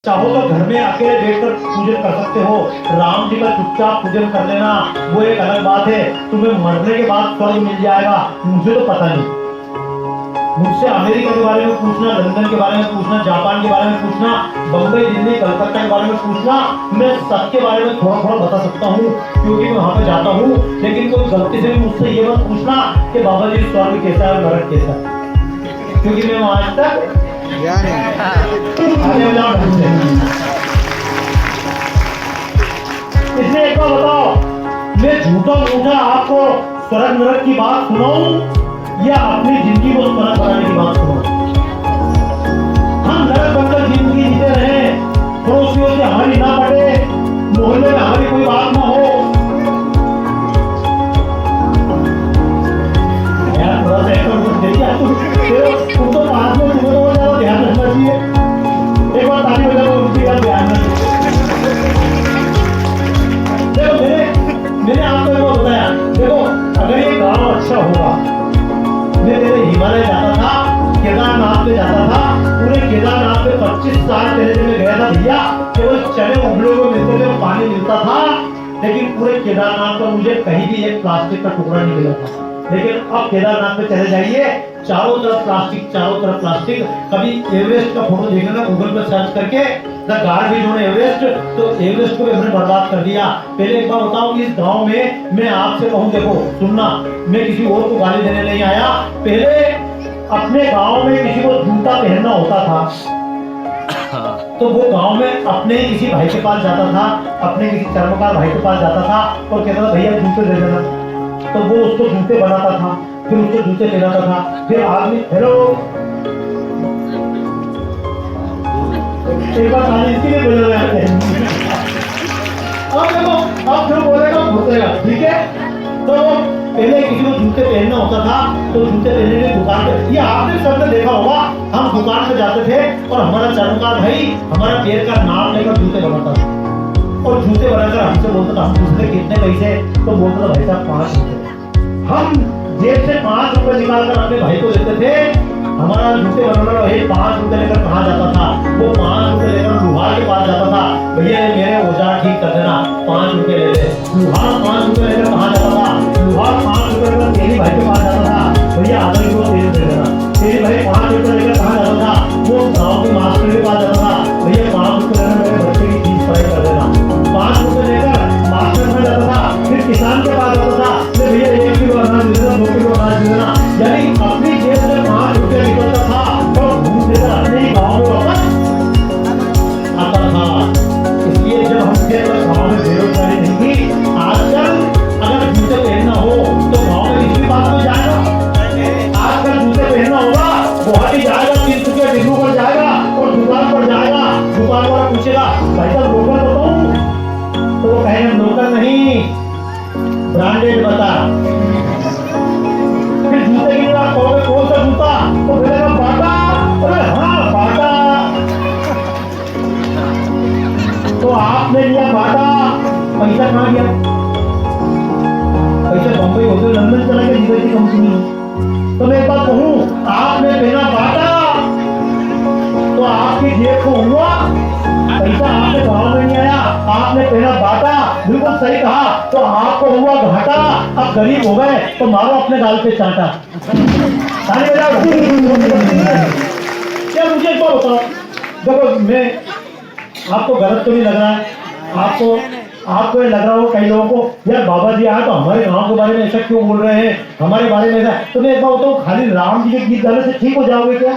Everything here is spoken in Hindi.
चाहो तो घर में अकेले बैठकर पूजन कर सकते हो। राम जी का चुपचाप पूजन कर लेना वो एक अलग बात है। तुम्हें मरने के बाद स्वर्ग मिल जाएगा, मुझे तो पता नहीं। मुझसे अमेरिका के बारे में पूछना, लंदन के बारे में पूछना, जापान के बारे में पूछना, बम्बई, दिल्ली, कलकत्ता के बारे में पूछना, मैं सबके बारे में थोड़ा थोड़ा बता सकता हूँ क्योंकि मैं वहां पे जाता हूँ। लेकिन कोई गलती से भी मुझसे ये मत पूछना कि बाबा जी स्वर्ग कैसा है और नरक कैसा है, क्योंकि मैं आज तक इसलिए एक बार बताओ, मैं झूठा मूठा आपको स्वर्ग नरक की बात सुनाऊं या अपनी जिंदगी को स्वर्ग बनाने की बात सुनाऊं? हम नरक बनकर जिंदगी जीते रहे, पड़ोसियों से हमारी ना पड़े, मोहल्ले में हमारी कोई बात ना हो। यार थोड़ा सा देखिए, तुम तो पास में, तुम्हें तो ज्यादा ध्यान रखना चाहिए। एक बार ताली बजाओ, उनकी का ध्यान रखना। देखो मैंने आपको वो बताया, देखो अगर ये गांव अच्छा होगा, मैं पहले हिमालय जाता था, केदारनाथ पे जाता था, पूरे केदारनाथ पे 25 साल पहले जब मैं गया था भैया, केवल चने उबले हुए मिलते थे, पानी मिलता था, लेकिन पूरे केदारनाथ पर मुझे कहीं भी एक प्लास्टिक का टुकड़ा नहीं मिला था। लेकिन अब केदारनाथ पे चले जाइए, चारों तरफ प्लास्टिक, चारों तरफ प्लास्टिक। कभी एवरेस्ट का फोटो देखना गूगल पे सर्च करके, द गार्बेज ऑन एवरेस्ट, तो एवरेस्ट को भी हमने बर्बाद कर दिया। पहले एक बार बताओ कि इस गांव में मैं आपसे कहूं, देखो सुनना, मैं किसी और को गाली देने नहीं आया। पहले अपने गांव में किसी को जूता पहनना होता था तो वो गांव में अपने किसी भाई के पास जाता था, अपने किसी चर्मकार भाई के पास जाता था और कहता था भैया जूते दे देना, तो वो उसको जूते बनाता था, फिर उसको जूते पहनाता था। फिर आदमी हेलो, एक बार ताली इसके लिए बोल रहे हैं। अब देखो, अब जो बोलेगा घुसेगा, ठीक है। तो पहले किसी को जूते पहनना होता था तो जूते पहनने के दुकान पे, ये आपने सबने देखा होगा, हम दुकान पे जाते थे और हमारा चर्मकार भाई हमारा पैर का नाम लेकर जूते बनाता था और जूते बनाकर हमसे बोलता था, हम पूछते कितने पैसे, तो बोलता था भाई साहब 5 रुपए। हम जेब से 5 रुपए निकालकर अपने भाई को देते थे। हमारा जूते बनाना भाई 5 रुपए लेकर कहाँ जाता था? वो 5 रुपए लेकर लुहार के पास जाता था, भैया मेरे औजार ठीक कर देना, 5 रुपए ले ले। लुहार 5 रुपए लेकर कहाँ जाता था? लुहार 5 रुपए लेकर तेरी भाई के पास जाता था, भैया आधा किलो तेल दे देना। तेरी भाई 5 रुपए लेकर कहाँ जाता था? वो गाँव के मास्टर के पास जाता था, भैया 5 रुपए लेकर मेरे बच्चे की फीस पढ़ाई कर देना। 5 रुपए लेकर मास्टर में जाता था, फिर किसान के पास जाता था, भैया 1 किलो अनाज दे देना, 2 किलो अनाज दे देना। यानी अपनी जेब से 5 रुपए निकलता था और घूम देकर अपने ही गाँव में वापस आता था। इसलिए जब हम गाँव में बेरोजगारी नहीं थी, आजकल अगर जूते पहनना हो तो गाँव में किसी बात में जाएगा। आजकल जूते पहनना होगा, गुवाहाटी जाएगा, 30 रुपये डिब्रूगढ़ जाएगा और दुकान पर जाएगा, दुकान वाला पूछेगा भाई साहब लोकल बताऊं, तो वो कहेगा लोकल नहीं, ब्रांडेड बता। फिर जूते की बात कहोगे कौन सा जूता, तो बोलेगा बाटा। अरे हाँ बाटा, तो आपने लिया बाटा, पैसा कहाँ गया? पैसा बम्बई हो गए, लंदन चला गया, दुबई की कंपनी है। तो मैं एक बात कहूँ, आपने पहना बाटा तो आपकी जेब को हुआ पैसा, आपके गाँव में नहीं आया, आपने पहना बाटा, बिल्कुल सही कहा, तो आपको हुआ घाटा। अब गरीब हो गए तो मारो अपने गाल पे चाटा। क्या मुझे एक बात बताओ, देखो मैं आपको गलत तो नहीं लग रहा है, आपको ये लग रहा हो कई लोगों को यार बाबा जी आए तो हमारे गांव के बारे में ऐसा क्यों बोल रहे हैं, हमारे बारे में ऐसा, तो मैं एक बात बताऊं, खाली राम जी के गीत गाने से ठीक हो जाओगे क्या?